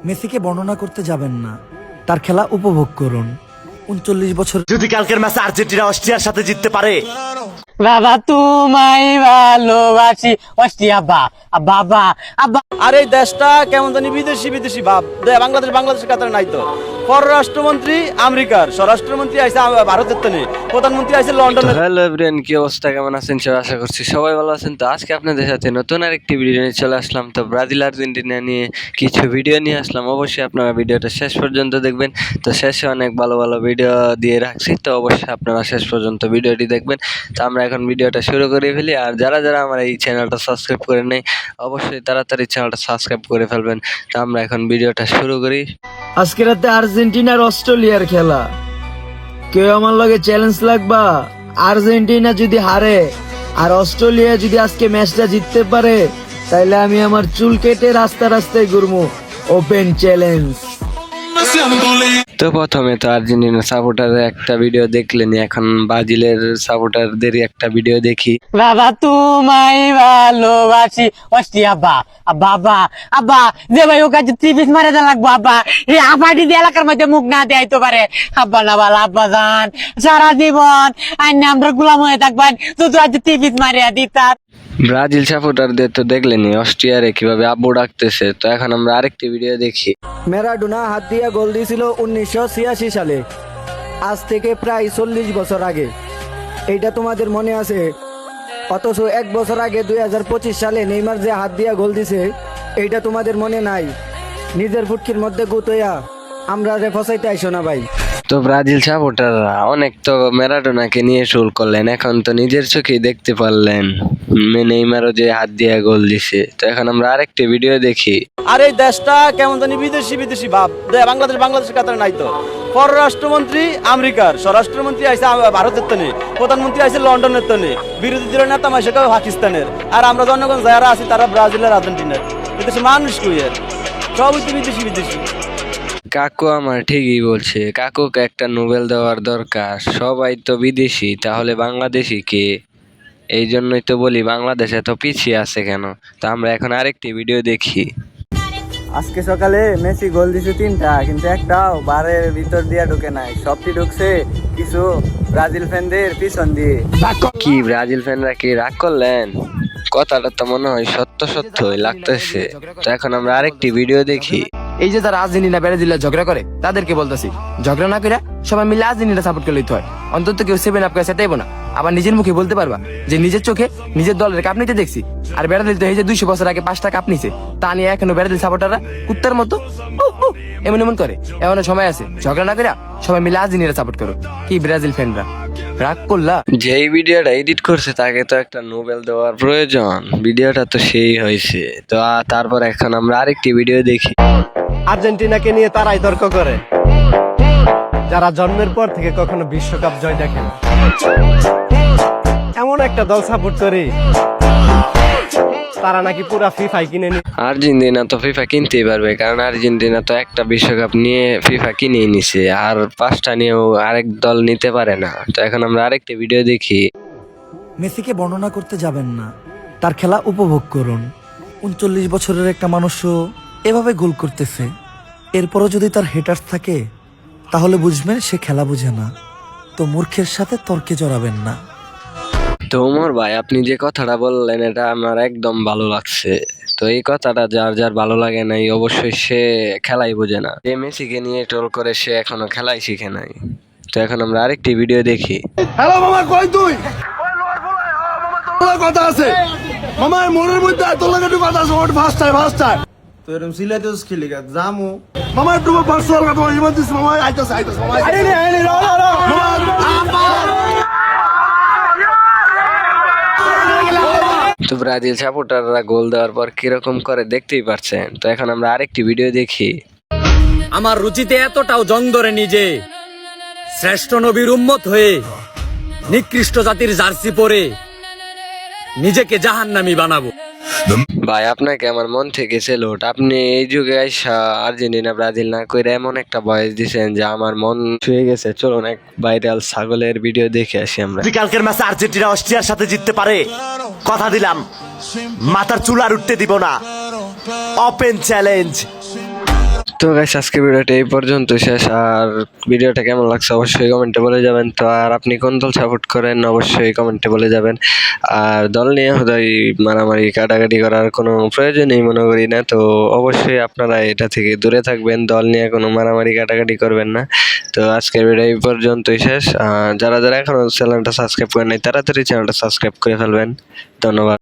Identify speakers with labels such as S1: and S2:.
S1: মেসিকে বর্ণনা করতে যাবেন না, তার খেলা উপভোগ করুন। 39 বছর
S2: যদি কালকের ম্যাচে আর্জেন্টিনা অস্ট্রিয়ার সাথে জিততে পারে,
S3: বাবা তোমায় ভালোবাসি অস্ট্রিয়া বাবা আব্বা।
S4: আর এই দেশটা কেমন জানি বিদেশি বিদেশি ভাব। বাংলাদেশের কাতারে নাই তো। পররাষ্ট্রমন্ত্রী আমেরিকার, স্বরাষ্ট্রমন্ত্রী আইসে ভারতের তনে, প্রধানমন্ত্রী আইসে লন্ডনের।
S5: হ্যালো এভরিওয়ান, কি অবস্থা, কেমন আছেন সবাই? আশা করছি সবাই ভালো আছেন। তো আজকে আপনাদের সাথে নতুন আরেকটি ভিডিও নিয়ে চলে আসলাম। তো ব্রাজিল আর্জেন্টিনা নিয়ে কিছু ভিডিও নিয়ে আসলাম। অবশ্যই আপনারা ভিডিওটা শেষ পর্যন্ত দেখবেন। তো শেষে অনেক ভালো ভালো ভিডিও দিয়ে রাখছি, তো অবশ্যই আপনারা শেষ পর্যন্ত ভিডিওটি দেখবেন। তো আমরা এখন ভিডিওটা শুরু করে ফেলি। আর যারা যারা আমার এই চ্যানেলটা সাবস্ক্রাইব করে নেই, অবশ্যই তাড়াতাড়ি চ্যানেলটা সাবস্ক্রাইব করে ফেলবেন। তো আমরা এখন ভিডিওটা শুরু করি।
S6: আজকে রাতে আর্জেন্টিনার অস্ট্রেলিয়ার খেলা, কেউ আমার লগে চ্যালেঞ্জ লাগবা? আর্জেন্টিনা যদি হারে আর অস্ট্রেলিয়া যদি আজকে ম্যাচটা জিততে পারে, তাইলে আমি আমার চুল কেটে রাস্তায় ঘুরবো। Open challenge.
S5: তো প্রথমে তো আর্জেন্টিনার সাপোর্টারের একটা ভিডিও দেখলেনি, এখন ব্রাজিলের সাপোর্টারদেরই একটা ভিডিও দেখি।
S3: বাবা তোমায় ভালোবাসি অস্ট্রিয়া বাবা আব্বা। যে ভাই ওকে 30 মারে দেওয়া লাগবো আব্বা। এই আপাটি দিয়ে এলাকার মধ্যে মুখ না দেয় পারে আব্বা। না বল আব্বা যান, সারা জীবন আইন আমরা গুলাম হয়ে থাকবেন শুধু আজ 30 মারিয়া দিতা।
S5: ব্রাজিল সাপোর্টারদের তো দেখলেনি অস্ট্রিয়ারে কিভাবে আব্বু ডাকতেছে। তো এখন আমরা আরেকটি ভিডিও দেখি।
S6: ম্যারাডোনা হাত দিয়া গোল দিয়েছিল 1986 সালে, আজ থেকে প্রায় 40 বছর আগে। এইটা তোমাদের মনে আছে? অথচ 1 বছর আগে 2025 সালে নেইমার যে হাত দিয়া গোল দিছে, এইটা তোমাদের মনে নাই? নিজের ফুটকির মধ্যে গুতইয়া আমরা রে ফসাইতে আইসো না ভাই।
S5: তো ব্রাজিল সাপোর্টাররা অনেক তো ম্যারাডোনাকে নিয়ে শুরু করলেন, এখন তো নিজের চোখেই দেখতে পারলেন নেইমারও যে হাত দিয়ে গোল দিছে। তো এখন আমরা আরেকটি ভিডিও দেখি।
S4: আর এই দেশটা কেমন জানি বিদেশি বিদেশি ভাব। বাংলাদেশের কাতারে নাই তো। পররাষ্ট্রমন্ত্রী আমেরিকার, স্বরাষ্ট্রমন্ত্রী আইসে ভারতের তনে, প্রধানমন্ত্রী আইসে লন্ডনের তনে, বিরোধী দলের নেতা মাইসে পাকিস্তানের। আর আমরা জনগণ যারা আছি তারা ব্রাজিলের, আর্জেন্টিনার। এদেশে মানুষ কই আর সবই তো বিদেশি বিদেশি।
S5: কাকু আমার ঠিকই বলছে, কাকুকে একটা নোবেল দেওয়ার দরকার। সবাই তো বিদেশি, তাহলে বাংলাদেশি কে? এই জন্যই তো বলি বাংলাদেশ এত পিছিয়ে আছে কেন। তো আমরা এখন আরেকটি ভিডিও দেখি।
S6: আজকে সকালে মেসি গোল দিছে 3টা, কিন্তু একটাও বারের ভিতর দিয়া ঢুকে নাই। সবটি ঢুকছে কিছু ব্রাজিল ফ্যানদের পিছন দিয়ে।
S5: কি ব্রাজিল ফ্যানরা কি রাগ করলেন? কথাটা তো মনে হয় সত্যই লাগতেছে। তো এখন আমরা আরেকটি ভিডিও দেখি।
S7: এই যে যারা আর্জেন্টিনা ব্রাজিলের ঝগড়া করে তাদেরকে বলতেছি, ঝগড়া না করে সবাই মিলে আর্জেন্টিনা সাপোর্ট করে লইতে হয়। অন্তত কেউ 7 আপ করে সেটাইবো না। আবার নিজের মুখে বলতে পারবা যে নিজের চোখে নিজের দলের কাপ নিতে দেখছি। আর ব্রাজিল তো এই যে 200 বছর আগে 5টা কাপ নিছে, তা নিয়ে এখনো ব্রাজিল সাপোর্টাররা কুত্তার মতো এমন করে। এমন সময় আছে, ঝগড়া না করে সবাই মিলে আর্জেন্টিনা সাপোর্ট করো। কি ব্রাজিল ফ্যানরা রাগ করলা?
S5: যেই ভিডিওটা এডিট করছে তাকে তো একটা নোবেল দেওয়ার প্রয়োজন। ভিডিওটা তো সেই হয়েছে। তো তারপর এখন আমরা আরেকটি ভিডিও দেখি।
S8: আর্জেন্টিনাকে নিয়ে তারাই তর্ক করে যারা জন্মের পর থেকে কখনো বিশ্বকাপ জয় দেখেন। এমন একটা দল সাপোর্ট করি তারা নাকি পুরা ফিফাই কিনে নি।
S5: আর্জেন্টিনা তো ফিফা কিনতেই পারবে, কারণ আর্জেন্টিনা তো একটা বিশ্বকাপ নিয়ে ফিফা কিনেই নিছে, আর 5টা নিয়েও আরেক দল নিতে পারে না। তো এখন আমরা আরেকটি ভিডিও দেখি।
S1: মেসিকে বর্ণনা করতে যাবেন না, তার খেলা উপভোগ করুন। 39 বছরের একটা মানুষও এভাবে গোল করতেছে, এরপরও যদি তার হেটার্স থাকে তাহলে বুঝবেন সে খেলা বুঝে না। তো মূর্খের সাথে তর্কে জড়াবেন না।
S5: তো ওমর ভাই, আপনি যে কথাটা বললেন এটা আমার একদম ভালো লাগছে। তো এই কথাটা যার যার ভালো লাগে নাই, অবশ্যই সে খেলাই বোঝে না। যে মেসিকে নিয়ে ট্রোল করে সে এখনো খেলাই শিখে নাই। তো এখন আমরা আরেকটি ভিডিও দেখি।
S8: হ্যালো মামা, কই তুই? কথা আছে মামার মনের মধ্যে এত লাগে একটু কথা আছে। ওর ফার্স্ট টাইম তো এরকম সিলেটেস খেলি গা জামু মামা একটু পার্সোনাল কথা ইমার্জেন্সি মামা আইতাছে মামা আইনি
S5: তো ব্রাজিল সাপোর্টাররা গোল দেওয়ার পর কিরকম করে দেখতেই পারছেন। তো এখন আমরা আরেকটি ভিডিও দেখি।
S3: আমার রুচিতে এতটাও জং ধরে নিজে শ্রেষ্ঠ নবীর উম্মত হয়ে নিকৃষ্ট জাতির জার্সি পরে নিজেকে জাহান্নামী বানাবো।
S5: ভাই, আপনাকে আমার মন থেকে সেলুট। আপনি এই যুগে আইসা আর্জেন্টিনা ব্রাজিল না কইরা এমন একটা ভয়েস দিছেন যে আমার মন ছুঁয়ে গেছে। চলুন এক ভাইরাল ছাগলের ভিডিও দেখে আসি আমরা।
S2: যদি কালকের ম্যাচে আর্জেন্টিনা অস্ট্রিয়ার সাথে জিততে পারে, কথা দিলাম মাথার চুল আর উঠতে দিব না। Open challenge.
S5: তো গাইস আজকে ভিডিওটা এই পর্যন্ত শেষ। আর ভিডিওটা কেমন লাগছে অবশ্যই কমেন্টে বলে যাবেন। তো আর আপনি কোন দল সাপোর্ট করেন অবশ্যই কমেন্টে বলে যাবেন। আর দল নিয়ে হুদাই মারামারি কাটাকাটি করার কোনো প্রয়োজনই মনে করি না। তো অবশ্যই আপনারা এটা থেকে দূরে থাকবেন, দল নিয়ে কোনো মারামারি কাটাকাটি করবেন না। তো আজকের ভিডিও এই পর্যন্তই শেষ। যারা যারা এখনো চ্যানেলটা সাবস্ক্রাইব করেন নাই তাড়াতাড়ি চ্যানেলটা সাবস্ক্রাইব করে ফেলবেন। ধন্যবাদ।